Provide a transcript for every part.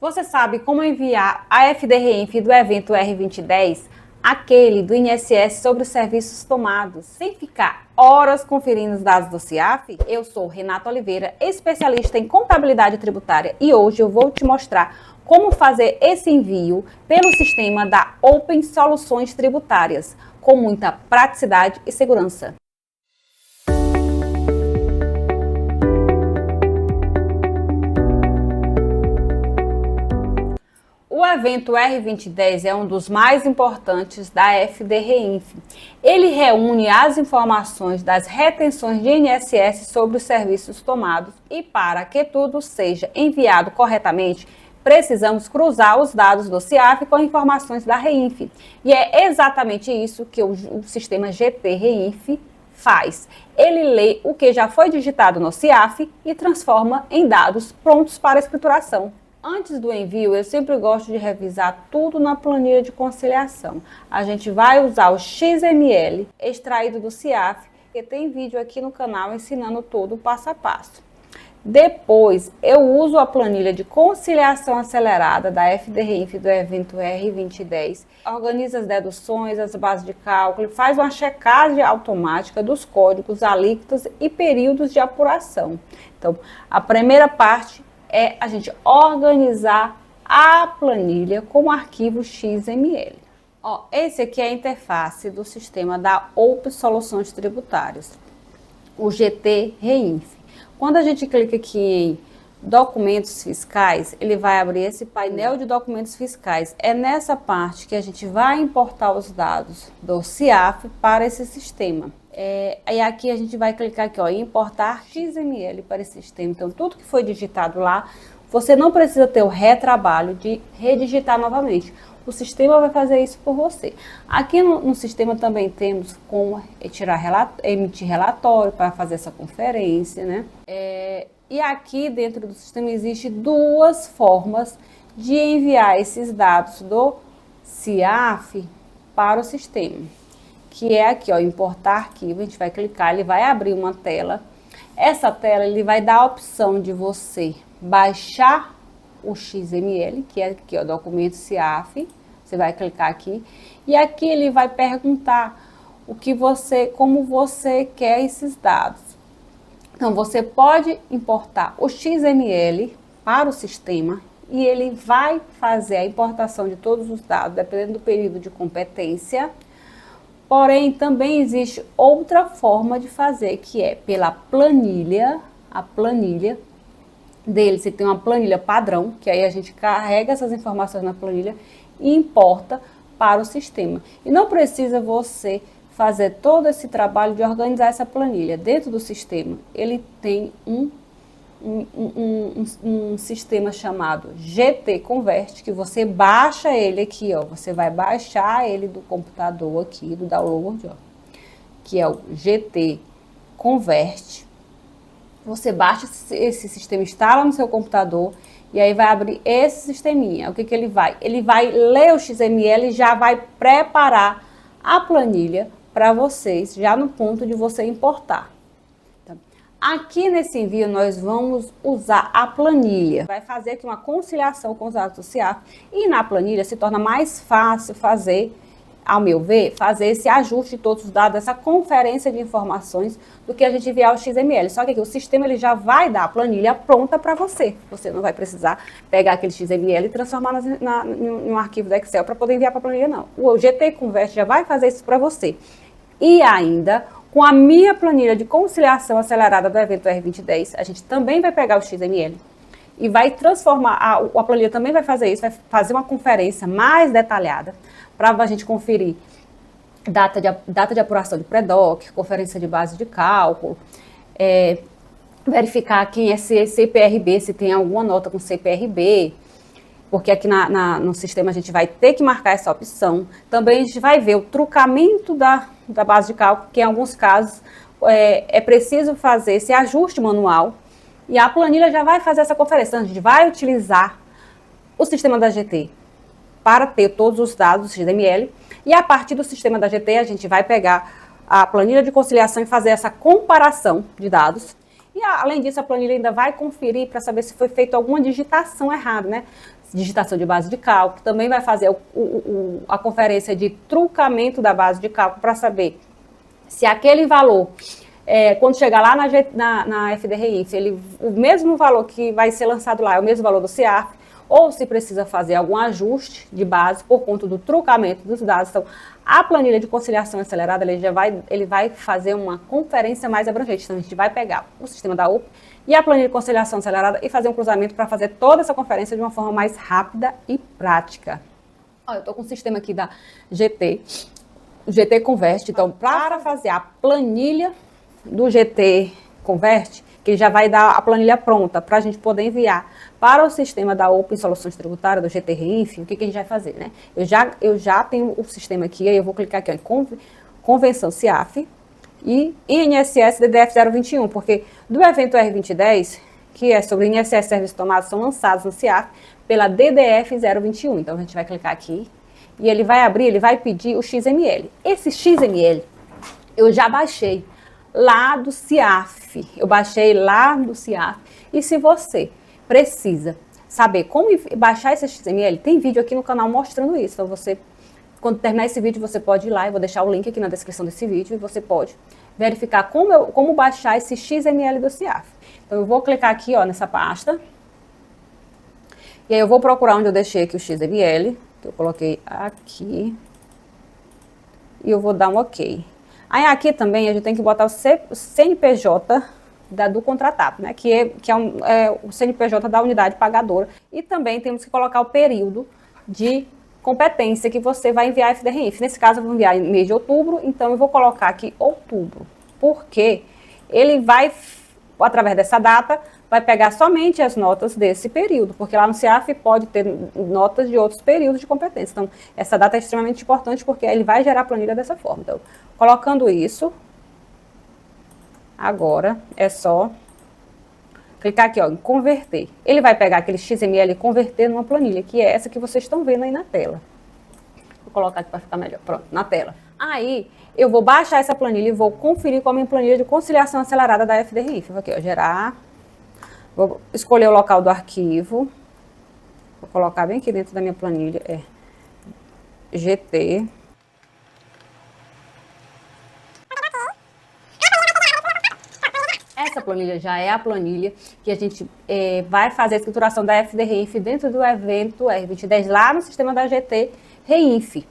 Você sabe como enviar a FDRINF do evento R2010, aquele do INSS sobre os serviços tomados, sem ficar horas conferindo os dados do CIAF? Eu sou Renata Oliveira, especialista em contabilidade tributária, e hoje eu vou te mostrar como fazer esse envio pelo sistema da Open Soluções Tributárias, com muita praticidade e segurança. O evento R2010 é um dos mais importantes da FDRINF. Ele reúne as informações das retenções de INSS sobre os serviços tomados e, para que tudo seja enviado corretamente, precisamos cruzar os dados do CIAF com informações da REINF. E é exatamente isso que o sistema GT REINF faz. Ele lê o que já foi digitado no CIAF e transforma em dados prontos para escrituração. Antes do envio, eu sempre gosto de revisar tudo na planilha de conciliação. A gente vai usar o XML extraído do CIAF, que tem vídeo aqui no canal ensinando todo o passo a passo. Depois, eu uso a planilha de conciliação acelerada da FDRINF do evento R2010, organiza as deduções, as bases de cálculo, faz uma checagem automática dos códigos, alíquotas e períodos de apuração. Então, a primeira parte é a gente organizar a planilha com arquivo XML. Esse aqui é a interface do sistema da Open Soluções Tributárias, o GT REINF. Quando a gente clica aqui em documentos fiscais, ele vai abrir esse painel de documentos fiscais. É nessa parte que a gente vai importar os dados do CIAF para esse sistema. E aqui a gente vai clicar aqui, em importar XML para esse sistema. Então, tudo que foi digitado lá, você não precisa ter o retrabalho de redigitar novamente. O sistema vai fazer isso por você. Aqui no sistema também temos como emitir relatório para fazer essa conferência, né? E aqui dentro do sistema existe duas formas de enviar esses dados do CIAF para o sistema, que é aqui, importar arquivo. A gente vai clicar, ele vai abrir uma tela. Essa tela, ele vai dar a opção de você baixar o XML, que é aqui, documento CIAF. Você vai clicar aqui e aqui ele vai perguntar como você quer esses dados. Então, você pode importar o XML para o sistema e ele vai fazer a importação de todos os dados, dependendo do período de competência. Porém, também existe outra forma de fazer, que é pela planilha. A planilha dele, você tem uma planilha padrão, que aí a gente carrega essas informações na planilha e importa para o sistema. E não precisa você fazer todo esse trabalho de organizar essa planilha. Dentro do sistema, ele tem um sistema chamado GT Convert, que você baixa ele aqui, você vai baixar ele do computador aqui, do download, que é o GT Convert. Você baixa esse sistema, instala no seu computador e aí vai abrir esse sisteminha. O que ele vai? Ele vai ler o XML e já vai preparar a planilha para vocês, já no ponto de você importar. Aqui nesse envio nós vamos usar a planilha. Vai fazer aqui uma conciliação com os dados do CIAF e na planilha se torna mais fácil fazer, ao meu ver, fazer esse ajuste de todos os dados, essa conferência de informações, do que a gente enviar o XML. Só que aqui o sistema ele já vai dar a planilha pronta para você. Você não vai precisar pegar aquele XML e transformar em um arquivo do Excel para poder enviar para a planilha, não. O GT Convert já vai fazer isso para você. E ainda, com a minha planilha de conciliação acelerada do evento R2010, a gente também vai pegar o XML e vai transformar, a planilha também vai fazer isso, vai fazer uma conferência mais detalhada para a gente conferir data de apuração de pré-doc, conferência de base de cálculo, verificar quem é CPRB, se tem alguma nota com CPRB, porque aqui no sistema a gente vai ter que marcar essa opção. Também a gente vai ver o trucamento da base de cálculo, que em alguns casos é preciso fazer esse ajuste manual, e a planilha já vai fazer essa conferência. Então, a gente vai utilizar o sistema da GT para ter todos os dados do XML, e a partir do sistema da GT a gente vai pegar a planilha de conciliação e fazer essa comparação de dados. E além disso, a planilha ainda vai conferir para saber se foi feita alguma digitação errada, né? digitação de base de cálculo, também vai fazer a conferência de trucamento da base de cálculo para saber se aquele valor, quando chegar lá na FDRINF, o mesmo valor que vai ser lançado lá é o mesmo valor do CIAF, ou se precisa fazer algum ajuste de base por conta do trucamento dos dados. Então, a planilha de conciliação acelerada, ele vai fazer uma conferência mais abrangente. Então, a gente vai pegar o sistema da UP e a planilha de conciliação acelerada e fazer um cruzamento para fazer toda essa conferência de uma forma mais rápida e prática. Ó, eu estou com o sistema aqui da GT, o GT Convert. Então, para fazer a planilha do GT Convert, que já vai dar a planilha pronta para a gente poder enviar para o sistema da Open Soluções Tributárias, do GT RINF, o que a gente vai fazer, né? Eu já tenho o sistema aqui, aí eu vou clicar aqui ó, em Convenção CIAF e INSS DDF 021, porque do evento R2010, que é sobre INSS Serviços Tomados, são lançados no CIAF pela DDF 021. Então, a gente vai clicar aqui e ele vai abrir, ele vai pedir o XML. Esse XML eu já baixei lá do CIAF, eu baixei lá do CIAF, e se você precisa saber como baixar esse XML, tem vídeo aqui no canal mostrando isso, então você, quando terminar esse vídeo, você pode ir lá, eu vou deixar o link aqui na descrição desse vídeo, e você pode verificar como baixar esse XML do CIAF. Então eu vou clicar aqui ó, nessa pasta, e aí eu vou procurar onde eu deixei aqui o XML, que eu coloquei aqui, e eu vou dar um OK. Aí aqui também a gente tem que botar o CNPJ do contratado, né? Que é o CNPJ da unidade pagadora. E também temos que colocar o período de competência que você vai enviar a FDRINF. Nesse caso eu vou enviar em mês de outubro, então eu vou colocar aqui outubro. Porque ele vai, através dessa data, vai pegar somente as notas desse período, porque lá no CIAF pode ter notas de outros períodos de competência. Então, essa data é extremamente importante porque ele vai gerar a planilha dessa forma. Então, colocando isso, agora é só clicar aqui ó, em converter. Ele vai pegar aquele XML e converter numa planilha, que é essa que vocês estão vendo aí na tela. Vou colocar aqui para ficar melhor. Pronto, na tela. Aí, eu vou baixar essa planilha e vou conferir com a minha planilha de conciliação acelerada da FDRINF. Vou aqui ó, gerar. Vou escolher o local do arquivo, vou colocar bem aqui dentro da minha planilha, GT. Essa planilha já é a planilha que a gente vai fazer a escrituração da FDRINF dentro do evento R2010 lá no sistema da GT RINF.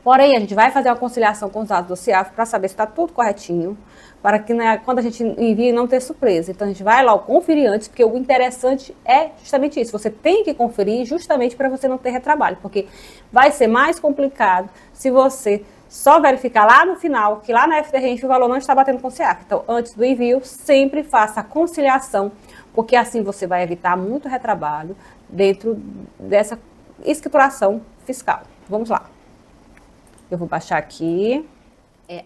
Porém, a gente vai fazer uma conciliação com os dados do CIAF para saber se está tudo corretinho, para que quando a gente envie não ter surpresa. Então, a gente vai lá conferir antes, porque o interessante é justamente isso. Você tem que conferir justamente para você não ter retrabalho, porque vai ser mais complicado se você só verificar lá no final, que lá na FDRINF o valor não está batendo com o CIAF. Então, antes do envio, sempre faça a conciliação, porque assim você vai evitar muito retrabalho dentro dessa escrituração fiscal. Vamos lá. Eu vou baixar aqui.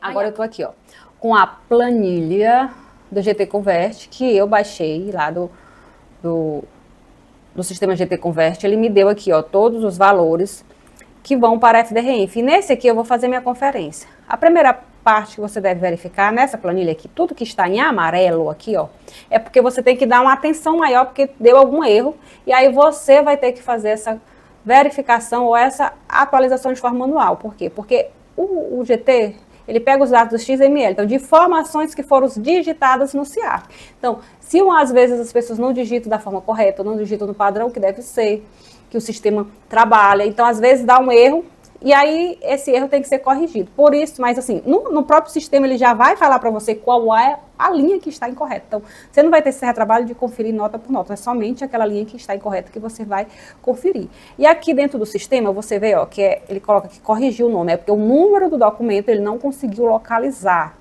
Agora eu tô aqui, ó, com a planilha do GT Convert, que eu baixei lá do sistema GT Convert. Ele me deu aqui, ó, todos os valores que vão para a FDRINF. E nesse aqui eu vou fazer minha conferência. A primeira parte que você deve verificar nessa planilha aqui, tudo que está em amarelo aqui, ó, é porque você tem que dar uma atenção maior, porque deu algum erro. E aí você vai ter que fazer essa verificação ou essa atualização de forma manual. Por quê? Porque o GT, ele pega os dados do XML, então de informações que foram digitadas no CIAF. Então, se às vezes as pessoas não digitam da forma correta, ou não digitam no padrão que deve ser, que o sistema trabalha, então às vezes dá um erro, e aí esse erro tem que ser corrigido. Por isso, mas assim, no próprio sistema ele já vai falar para você qual é a linha que está incorreta. Então, você não vai ter esse retrabalho de conferir nota por nota, é somente aquela linha que está incorreta que você vai conferir. E aqui dentro do sistema, você vê ó, que ele coloca que corrigiu o nome, é porque o número do documento ele não conseguiu localizar.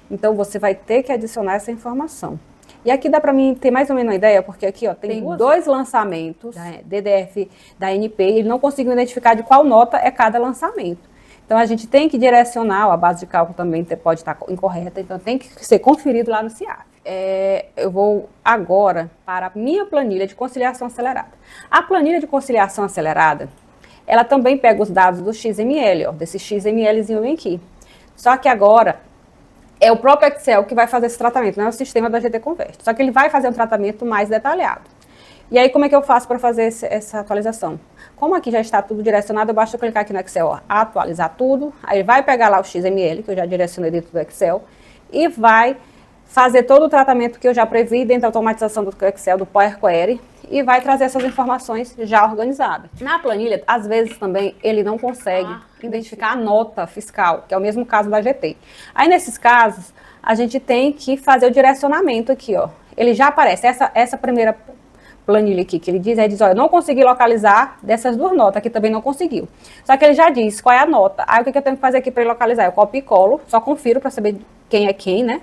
Então, você vai ter que adicionar essa informação. E aqui dá para mim ter mais ou menos uma ideia, porque aqui ó, tem dois lançamentos da DDF da NP, ele não conseguiu identificar de qual nota é cada lançamento. Então a gente tem que direcionar, a base de cálculo também pode estar incorreta, então tem que ser conferido lá no CIAF. Eu vou agora para a minha planilha de conciliação acelerada. A planilha de conciliação acelerada, ela também pega os dados do XML, ó, desse XMLzinho aqui. Só que agora é o próprio Excel que vai fazer esse tratamento, não é o sistema da GT Convert. Só que ele vai fazer um tratamento mais detalhado. E aí, como é que eu faço para fazer essa atualização? Como aqui já está tudo direcionado, basta eu clicar aqui no Excel, ó, atualizar tudo. Aí vai pegar lá o XML, que eu já direcionei dentro do Excel, e vai fazer todo o tratamento que eu já previ dentro da automatização do Excel, do Power Query, e vai trazer essas informações já organizadas. Na planilha, às vezes também, ele não consegue identificar a nota fiscal, que é o mesmo caso da GT. Aí, nesses casos, a gente tem que fazer o direcionamento aqui, ó. Ele já aparece, essa primeira planilha aqui, que ele diz, olha, eu não consegui localizar dessas duas notas, aqui também não conseguiu. Só que ele já diz qual é a nota. Aí, o que eu tenho que fazer aqui para localizar? Eu copio e colo, só confiro para saber quem é quem, né?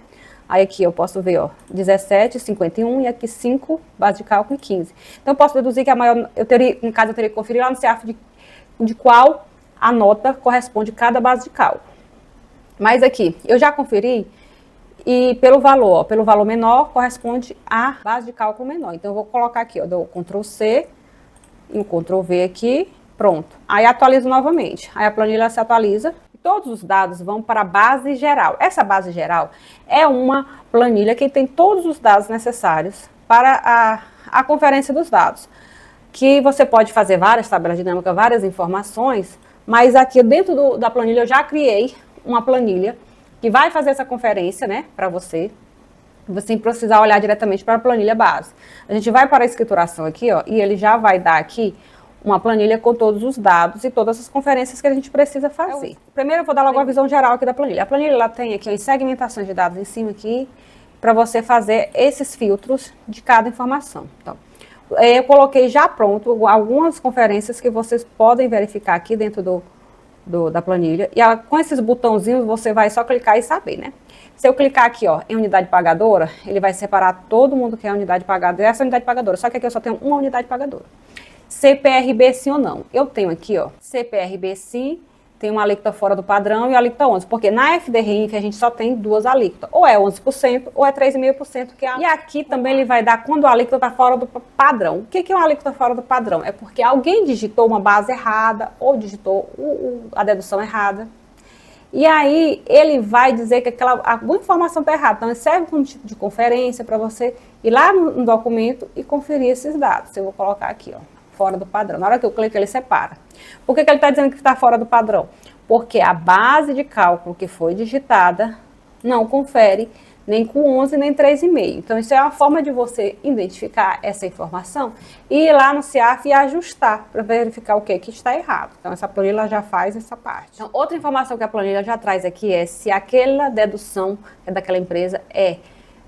Aí aqui eu posso ver, ó, 17, 51 e aqui 5, base de cálculo e 15. Então eu posso deduzir que a maior, no caso eu teria que conferir lá no CEAF de qual a nota corresponde a cada base de cálculo. Mas aqui, eu já conferi e pelo valor menor corresponde à base de cálculo menor. Então eu vou colocar aqui, ó, dou Ctrl C e um Ctrl V aqui, pronto. Aí atualizo novamente, aí a planilha se atualiza. Todos os dados vão para a base geral. Essa base geral é uma planilha que tem todos os dados necessários para a conferência dos dados. Que você pode fazer várias tabelas dinâmicas, várias informações, mas aqui dentro da planilha eu já criei uma planilha que vai fazer essa conferência, né, para você sem precisar olhar diretamente para a planilha base. A gente vai para a escrituração aqui, ó, e ele já vai dar aqui uma planilha com todos os dados e todas as conferências que a gente precisa fazer. Primeiro eu vou dar logo a visão geral aqui da planilha. A planilha ela tem aqui as segmentações de dados em cima aqui, para você fazer esses filtros de cada informação. Então, eu coloquei já pronto algumas conferências que vocês podem verificar aqui dentro da planilha. E com esses botãozinhos você vai só clicar e saber, né? Se eu clicar aqui, ó, em unidade pagadora, ele vai separar todo mundo que é a unidade pagadora. Essa é a unidade pagadora, só que aqui eu só tenho uma unidade pagadora. CPRB sim ou não. Eu tenho aqui, ó, CPRB sim, tem uma alíquota fora do padrão e a alíquota 11%, porque na FDRINF a gente só tem duas alíquotas, ou é 11% ou é 3,5%. E aqui também ele vai dar quando a alíquota está fora do padrão. O que é uma alíquota fora do padrão? É porque alguém digitou uma base errada ou digitou a dedução errada. E aí ele vai dizer que alguma informação está errada. Então ele serve como tipo de conferência para você ir lá no documento e conferir esses dados. Eu vou colocar aqui, ó, fora do padrão. Na hora que eu clico, ele separa. Por que ele está dizendo que está fora do padrão? Porque a base de cálculo que foi digitada não confere nem com 11 nem 3,5. Então, isso é uma forma de você identificar essa informação e ir lá no CEAF e ajustar para verificar o que está errado. Então, essa planilha já faz essa parte. Então, outra informação que a planilha já traz aqui é se aquela dedução daquela empresa é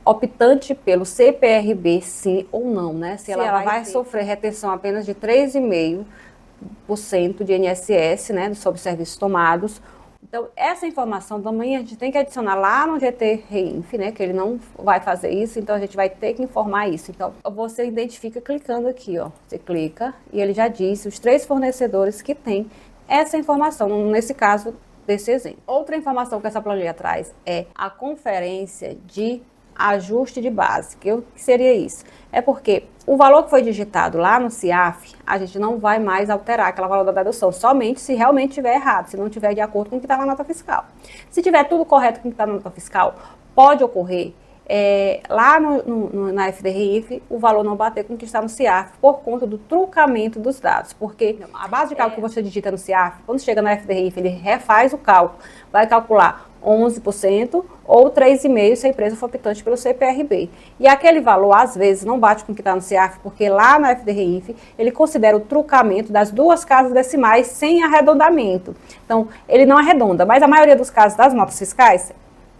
optante pelo CPRB sim ou não, né? Se ela vai sofrer retenção apenas de 3,5% de INSS, né, sobre serviços tomados. Então, essa informação também a gente tem que adicionar lá no GT-REINF, né, que ele não vai fazer isso, então a gente vai ter que informar isso. Então, você identifica clicando aqui, ó, você clica e ele já diz os 3 fornecedores que têm essa informação, nesse caso, desse exemplo. Outra informação que essa planilha traz é a conferência de ajuste de base. Que seria isso? É porque o valor que foi digitado lá no CEAF, a gente não vai mais alterar aquele valor da dedução, somente se realmente estiver errado, se não estiver de acordo com o que está na nota fiscal. Se tiver tudo correto com o que está na nota fiscal, pode ocorrer lá na FDRIF o valor não bater com o que está no CEAF por conta do trucamento dos dados, porque a base de cálculo que você digita no CEAF, quando chega na FDRIF, ele refaz o cálculo, vai calcular 11% ou 3,5% se a empresa for optante pelo CPRB. E aquele valor, às vezes, não bate com o que está no CEAF, porque lá na FDRIF ele considera o trucamento das 2 casas decimais sem arredondamento. Então, ele não arredonda, mas a maioria dos casos das notas fiscais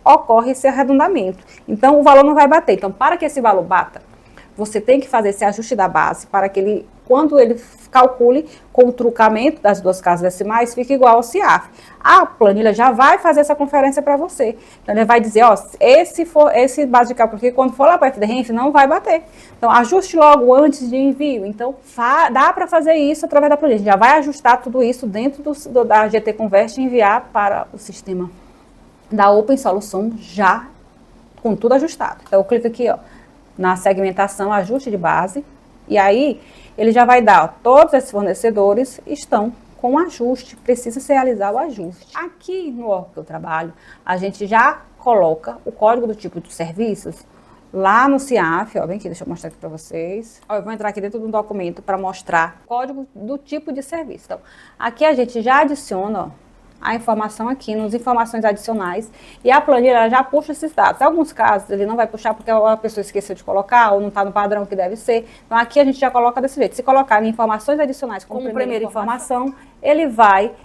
ocorre esse arredondamento. Então, o valor não vai bater. Então, para que esse valor bata, você tem que fazer esse ajuste da base para que ele, quando ele calcule com o trucamento das 2 casas decimais, fique igual ao CEAF. A planilha já vai fazer essa conferência para você. Então, ele vai dizer, ó, esse base de cálculo aqui, quando for lá para a FDRIF, não vai bater. Então, ajuste logo antes de envio. Então, dá para fazer isso através da planilha. Já vai ajustar tudo isso dentro da GT Convert e enviar para o sistema da Open Solution já com tudo ajustado. Então, eu clico aqui, ó, na segmentação, ajuste de base, e aí ele já vai dar, ó, todos esses fornecedores estão com ajuste, precisa se realizar o ajuste. Aqui no órgão que eu trabalho, a gente já coloca o código do tipo de serviços lá no CIAF, ó, vem aqui, deixa eu mostrar aqui para vocês. Ó, eu vou entrar aqui dentro do documento para mostrar o código do tipo de serviço. Então, aqui a gente já adiciona, ó, a informação aqui nos informações adicionais e a planilha já puxa esses dados. Em alguns casos ele não vai puxar porque a pessoa esqueceu de colocar ou não está no padrão que deve ser. Então aqui a gente já coloca desse jeito. Se colocar em informações adicionais como primeira informação, ele vai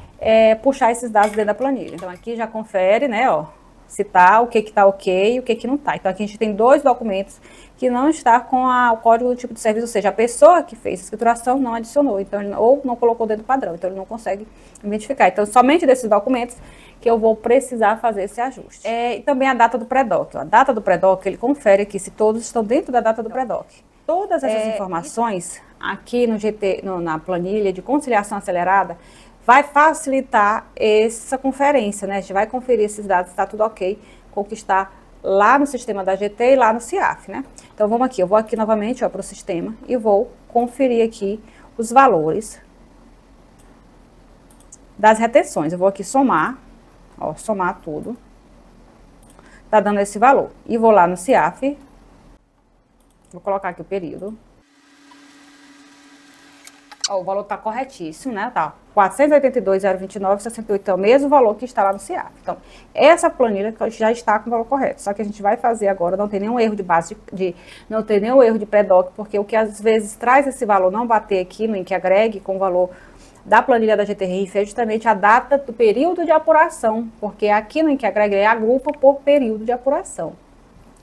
puxar esses dados dentro da planilha. Então aqui já confere, né, ó, se tá, o que tá ok e o que não tá. Então aqui a gente tem dois documentos que não está com o código do tipo de serviço, ou seja, a pessoa que fez a escrituração não adicionou, então ou não colocou dentro do padrão, então ele não consegue identificar. Então somente desses documentos que eu vou precisar fazer esse ajuste. E também a data do pré-doc. A data do pré-doc, ele confere aqui se todos estão dentro da data do pré-doc. Todas essas informações aqui no GT, na planilha de conciliação acelerada, vai facilitar essa conferência, né? A gente vai conferir esses dados, está tudo ok com o que está lá no sistema da GT e lá no CIAF, né? Então vamos aqui, eu vou aqui novamente para o sistema e vou conferir aqui os valores das retenções. Eu vou aqui somar, ó, somar tudo. Tá dando esse valor. E vou lá no CIAF, vou colocar aqui o período. Ó, o valor tá corretíssimo, né? Tá 482,029,68 é o mesmo valor que está lá no CIAF. Então, essa planilha já está com o valor correto. Só que a gente vai fazer agora, não tem nenhum erro de base, não tem nenhum erro de pré-doc, porque o que às vezes traz esse valor não bater aqui no INC-Agregue com o valor da planilha da GTRIF é justamente a data do período de apuração, porque aqui no INC-Agregue ele agrupa por período de apuração.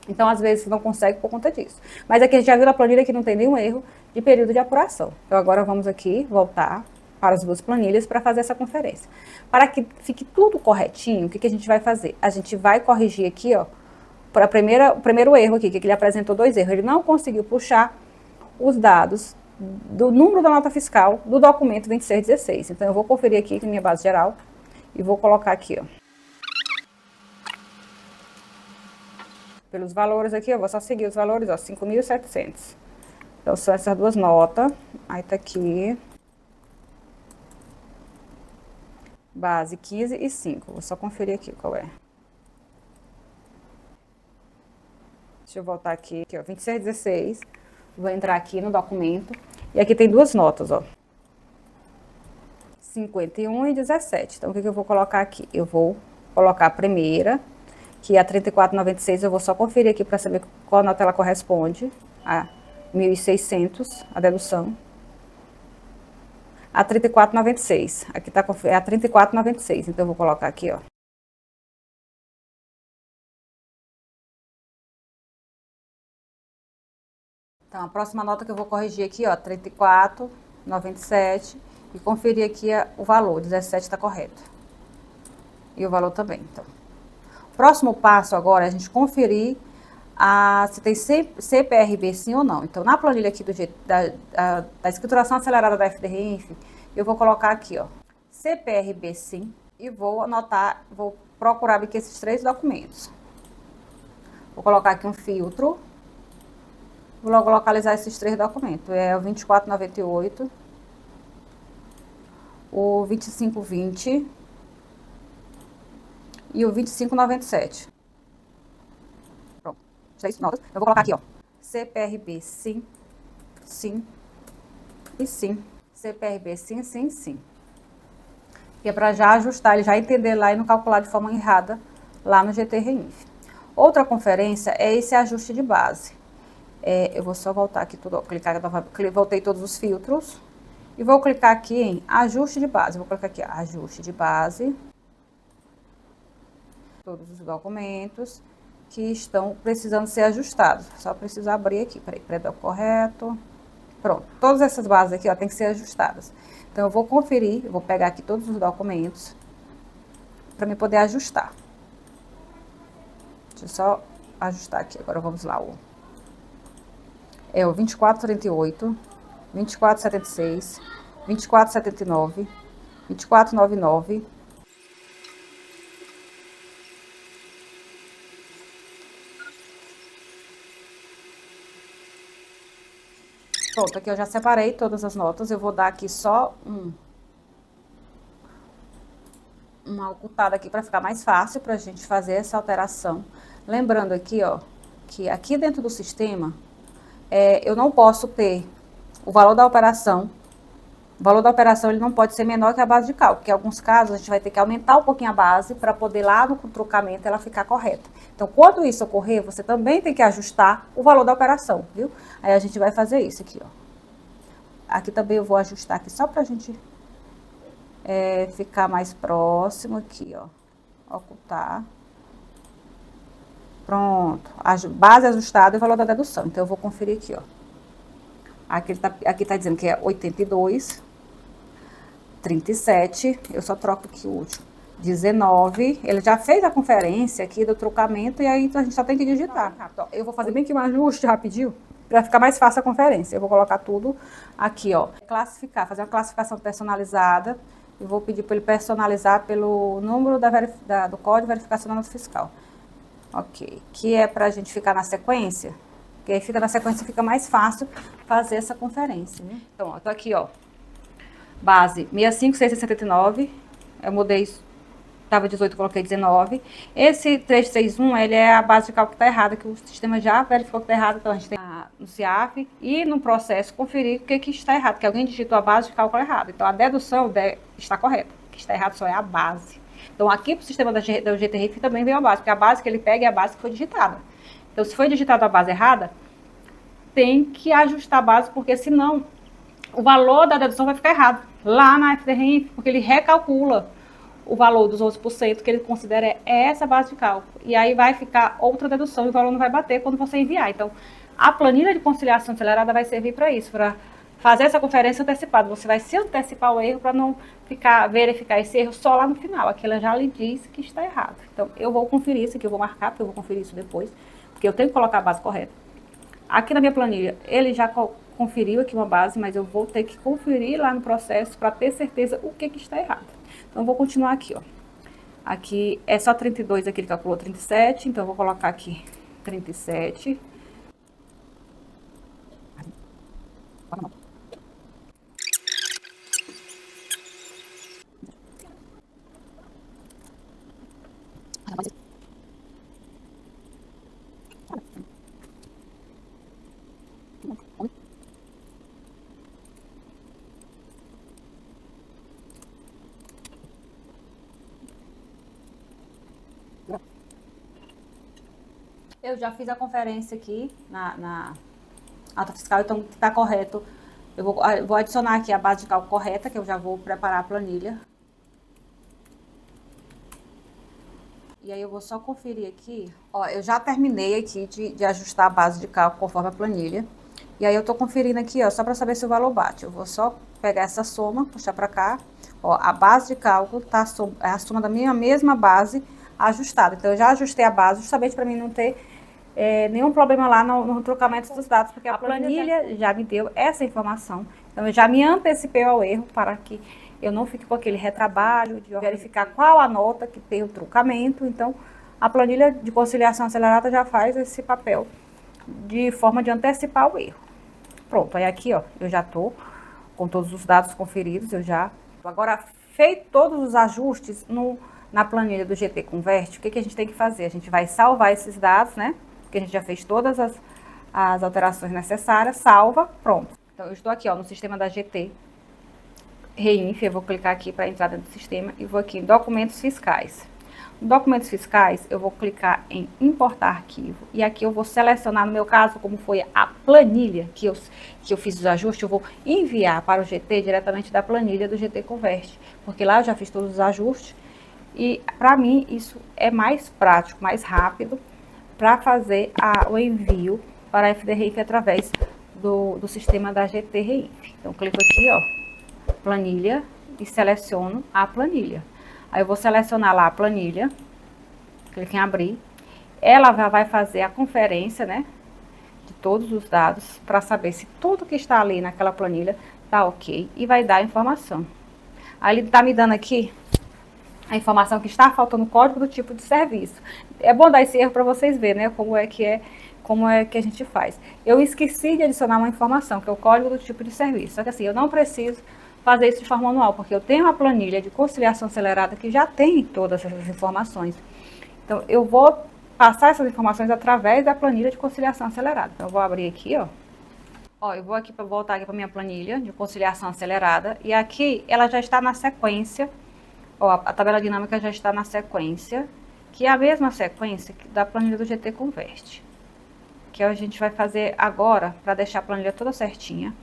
Então, às vezes, não consegue por conta disso. Mas aqui a gente já viu na planilha que não tem nenhum erro de período de apuração. Então, agora vamos aqui voltar para as duas planilhas para fazer essa conferência. Para que fique tudo corretinho, o que a gente vai fazer? A gente vai corrigir aqui, ó, para o primeiro erro aqui, que ele apresentou dois erros. Ele não conseguiu puxar os dados do número da nota fiscal do documento 2616. Então, eu vou conferir aqui na minha base geral e vou colocar aqui, ó. Pelos valores aqui, eu vou só seguir os valores, ó, 5.700. Então, são essas duas notas. Aí tá aqui. Base 15 e 5. Vou só conferir aqui qual é. Deixa eu voltar aqui, ó, 2616. Vou entrar aqui no documento. E aqui tem duas notas, ó. 51 e 17. Então, o que eu vou colocar aqui? Eu vou colocar a primeira, que é a 34,96, eu vou só conferir aqui para saber qual nota ela corresponde. A 1.600, a dedução. A 34,96. Aqui tá a 34,96, então eu vou colocar aqui, ó. Então, a próxima nota que eu vou corrigir aqui, ó, 34,97 e conferir aqui o valor, 17 tá correto. E o valor também, então. Próximo passo agora é a gente conferir se tem CPRB sim ou não. Então, na planilha aqui da escrituração acelerada da FDRINF, eu vou colocar aqui, ó, CPRB sim, e vou anotar, vou procurar aqui esses três documentos. Vou colocar aqui um filtro, vou logo localizar esses três documentos. É o 2498, o 2520 e o 2597. Pronto, três notas. Eu vou colocar aqui, ó, CPRB sim, sim e sim. CPRB sim, sim, sim. Que é para já ajustar, ele já entender lá e não calcular de forma errada lá no GTRINF. Outra conferência é esse ajuste de base. Eu vou só voltar aqui tudo, ó, voltei todos os filtros e vou clicar aqui em ajuste de base. Vou colocar aqui, ó, ajuste de base. Todos os documentos que estão precisando ser ajustados. Só preciso abrir aqui, peraí, pré-doc correto. Pronto, todas essas bases aqui, ó, tem que ser ajustadas. Então, eu vou conferir, eu vou pegar aqui todos os documentos para me poder ajustar. Deixa eu só ajustar aqui, agora vamos lá. É o 2438, 2476, 2479, 2499... Pronto, aqui eu já separei todas as notas, eu vou dar aqui só uma ocultada aqui para ficar mais fácil para a gente fazer essa alteração. Lembrando aqui, ó, que aqui dentro do sistema, eu não posso ter o valor da operação. O valor da operação ele não pode ser menor que a base de cálculo, porque em alguns casos a gente vai ter que aumentar um pouquinho a base para poder lá no trocamento ela ficar correta. Então, quando isso ocorrer, você também tem que ajustar o valor da operação, viu? Aí a gente vai fazer isso aqui, ó. Aqui também eu vou ajustar aqui só para a gente ficar mais próximo aqui, ó. Ocultar. Pronto. A base ajustada e o valor da dedução. Então, eu vou conferir aqui, ó. Aqui tá dizendo que é 82, 37, eu só troco aqui o último, 19, ele já fez a conferência aqui do trocamento e aí a gente só tem que digitar. Eu vou fazer bem que um ajuste rapidinho, para ficar mais fácil a conferência. Eu vou colocar tudo aqui, ó, classificar, fazer uma classificação personalizada, eu vou pedir para ele personalizar pelo número do código de verificação da nota fiscal. Ok, que é para a gente ficar na sequência. Porque aí fica na sequência, fica mais fácil fazer essa conferência, né? Então, ó, tô aqui, ó, base 65.679, eu mudei, tava 18, coloquei 19. Esse 361, ele é a base de cálculo que tá errada, que o sistema já verificou que tá errado, então a gente tem no CIAF e no processo conferir o que está errado, que alguém digitou a base de cálculo errada. Então, a dedução está correta, o que está errado só é a base. Então, aqui pro sistema da GTRIF também veio a base, porque a base que ele pega é a base que foi digitada. Então, se foi digitada a base errada, tem que ajustar a base, porque senão o valor da dedução vai ficar errado lá na FDRIF, porque ele recalcula o valor dos 11% que ele considera essa base de cálculo. E aí vai ficar outra dedução e o valor não vai bater quando você enviar. Então, a planilha de conciliação acelerada vai servir para isso, para fazer essa conferência antecipada. Você vai se antecipar o erro para não verificar esse erro só lá no final. Aqui ela já lhe diz que está errado. Então, eu vou conferir isso aqui, eu vou marcar, porque eu vou conferir isso depois, porque eu tenho que colocar a base correta. Aqui na minha planilha, ele já conferiu aqui uma base, mas eu vou ter que conferir lá no processo para ter certeza o que está errado. Então, eu vou continuar aqui, ó. Aqui é só 32, aqui ele calculou 37, então eu vou colocar aqui 37. Eu já fiz a conferência aqui na ata fiscal, então está correto. Eu vou adicionar aqui a base de cálculo correta, que eu já vou preparar a planilha. E aí eu vou só conferir aqui. Ó, eu já terminei aqui de ajustar a base de cálculo conforme a planilha. E aí eu tô conferindo aqui, ó, só para saber se o valor bate. Eu vou só pegar essa soma, puxar para cá. Ó, a base de cálculo tá é a soma da minha mesma base ajustada. Então eu já ajustei a base justamente para mim não ter nenhum problema lá no trocamento dos dados, porque a planilha já me deu essa informação. Então eu já me antecipei ao erro para que eu não fique com aquele retrabalho de verificar qual a nota que tem o trocamento. Então a planilha de conciliação acelerada já faz esse papel de forma de antecipar o erro. Pronto, aí aqui, ó, eu já tô com todos os dados conferidos, agora feito todos os ajustes na planilha do GT Convert, o que a gente tem que fazer? A gente vai salvar esses dados, né? Porque a gente já fez todas as alterações necessárias, salva, pronto. Então, eu estou aqui, ó, no sistema da GT Reinf, eu vou clicar aqui para entrar dentro do sistema e vou aqui em documentos fiscais. No documentos fiscais, eu vou clicar em importar arquivo e aqui eu vou selecionar, no meu caso, como foi a planilha que eu fiz os ajustes, eu vou enviar para o GT diretamente da planilha do GT Convert, porque lá eu já fiz todos os ajustes e para mim isso é mais prático, mais rápido para fazer o envio para a FDRIF através do sistema da GT Reinf. Então, clico aqui, ó, planilha e seleciono a planilha. Aí eu vou selecionar lá a planilha, clico em abrir. Ela vai fazer a conferência, né, de todos os dados para saber se tudo que está ali naquela planilha tá ok e vai dar a informação. Aí ele tá me dando aqui a informação que está faltando o código do tipo de serviço. É bom dar esse erro para vocês verem, né, como é que a gente faz. Eu esqueci de adicionar uma informação, que é o código do tipo de serviço. Só que assim, eu não preciso fazer isso de forma manual, porque eu tenho uma planilha de conciliação acelerada que já tem todas essas informações. Então, eu vou passar essas informações através da planilha de conciliação acelerada. Então, eu vou abrir aqui, ó. Ó, eu vou aqui para voltar aqui para minha planilha de conciliação acelerada. E aqui ela já está na sequência. Ó, a tabela dinâmica já está na sequência, que é a mesma sequência da planilha do GT Convert. Que a gente vai fazer agora, para deixar a planilha toda certinha,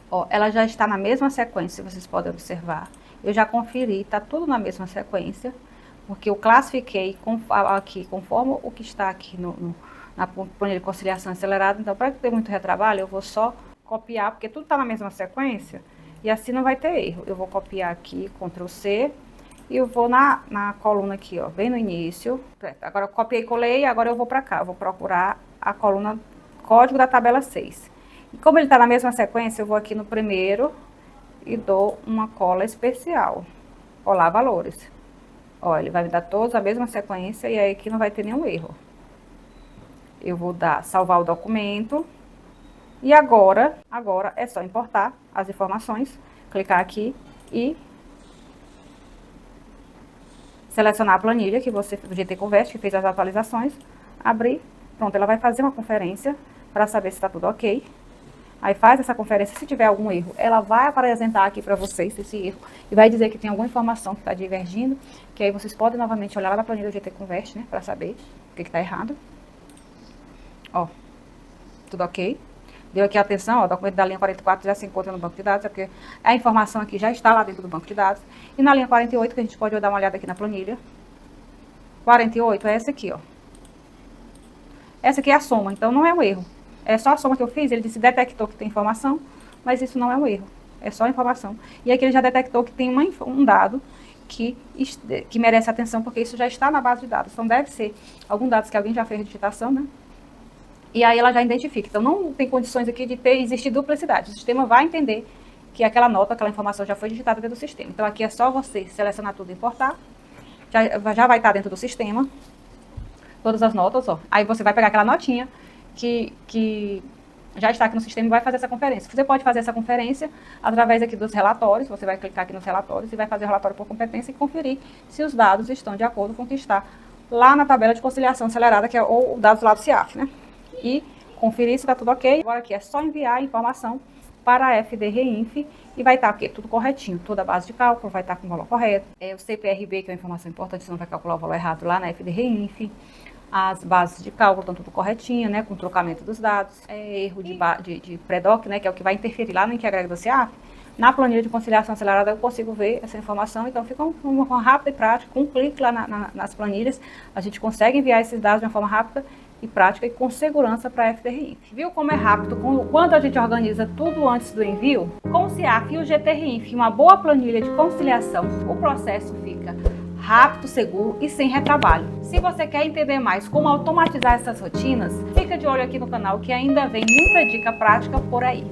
ó, ela já está na mesma sequência, vocês podem observar. Eu já conferi, tá tudo na mesma sequência, porque eu classifiquei aqui conforme o que está aqui na planilha de conciliação acelerada. Então, para não ter muito retrabalho, eu vou só copiar, porque tudo está na mesma sequência, e assim não vai ter erro. Eu vou copiar aqui, Ctrl C, e eu vou na coluna aqui, ó, bem no início. Agora eu copiei e colei, agora eu vou para cá. Eu vou procurar a coluna código da tabela 6. E como ele está na mesma sequência, eu vou aqui no primeiro e dou uma cola especial. Colar valores. Ó, ele vai me dar todos a mesma sequência e aí aqui não vai ter nenhum erro. Eu vou salvar o documento. E agora é só importar as informações, clicar aqui e selecionar a planilha que você, do GT Convert, que fez as atualizações, abrir, pronto, ela vai fazer uma conferência para saber se está tudo ok. Aí faz essa conferência, se tiver algum erro, ela vai apresentar aqui para vocês esse erro e vai dizer que tem alguma informação que está divergindo, que aí vocês podem novamente olhar lá na planilha do GT Convert, né, para saber o que está errado. Ó, tudo ok. Deu aqui atenção, ó, o documento da linha 44 já se encontra no banco de dados, é porque a informação aqui já está lá dentro do banco de dados. E na linha 48, que a gente pode dar uma olhada aqui na planilha, 48 é essa aqui, ó. Essa aqui é a soma, então não é um erro. É só a soma que eu fiz, ele disse detectou que tem informação, mas isso não é um erro, é só informação. E aqui ele já detectou que tem um dado que merece atenção, porque isso já está na base de dados. Então deve ser algum dado que alguém já fez a digitação, né? E aí ela já identifica. Então não tem condições aqui de existir duplicidade. O sistema vai entender que aquela nota, aquela informação já foi digitada dentro do sistema. Então aqui é só você selecionar tudo e importar. Já vai estar dentro do sistema. Todas as notas, ó. Aí você vai pegar aquela notinha que já está aqui no sistema e vai fazer essa conferência. Você pode fazer essa conferência através aqui dos relatórios. Você vai clicar aqui nos relatórios e vai fazer o relatório por competência e conferir se os dados estão de acordo com o que está lá na tabela de conciliação acelerada, que é o dados lá do CIAF, né? E conferir se está tudo ok. Agora aqui é só enviar a informação para a FD-REINF e vai estar aqui tudo corretinho. Toda a base de cálculo vai estar com o valor correto. O CPRB, que é uma informação importante, você não vai calcular o valor errado lá na FD-REINF. As bases de cálculo estão tudo corretinho, né, com o trocamento dos dados. Erro de pré-doc, né, que é o que vai interferir lá no inquérito do CIAF. Na planilha de conciliação acelerada eu consigo ver essa informação, então fica uma forma rápida e prática. Com um clique lá nas planilhas, a gente consegue enviar esses dados de uma forma rápida e prática e com segurança para a FD-REINF. Viu como é rápido quando a gente organiza tudo antes do envio? Com o CIAF e o GT-REINF e uma boa planilha de conciliação, o processo fica rápido, seguro e sem retrabalho. Se você quer entender mais como automatizar essas rotinas, fica de olho aqui no canal que ainda vem muita dica prática por aí.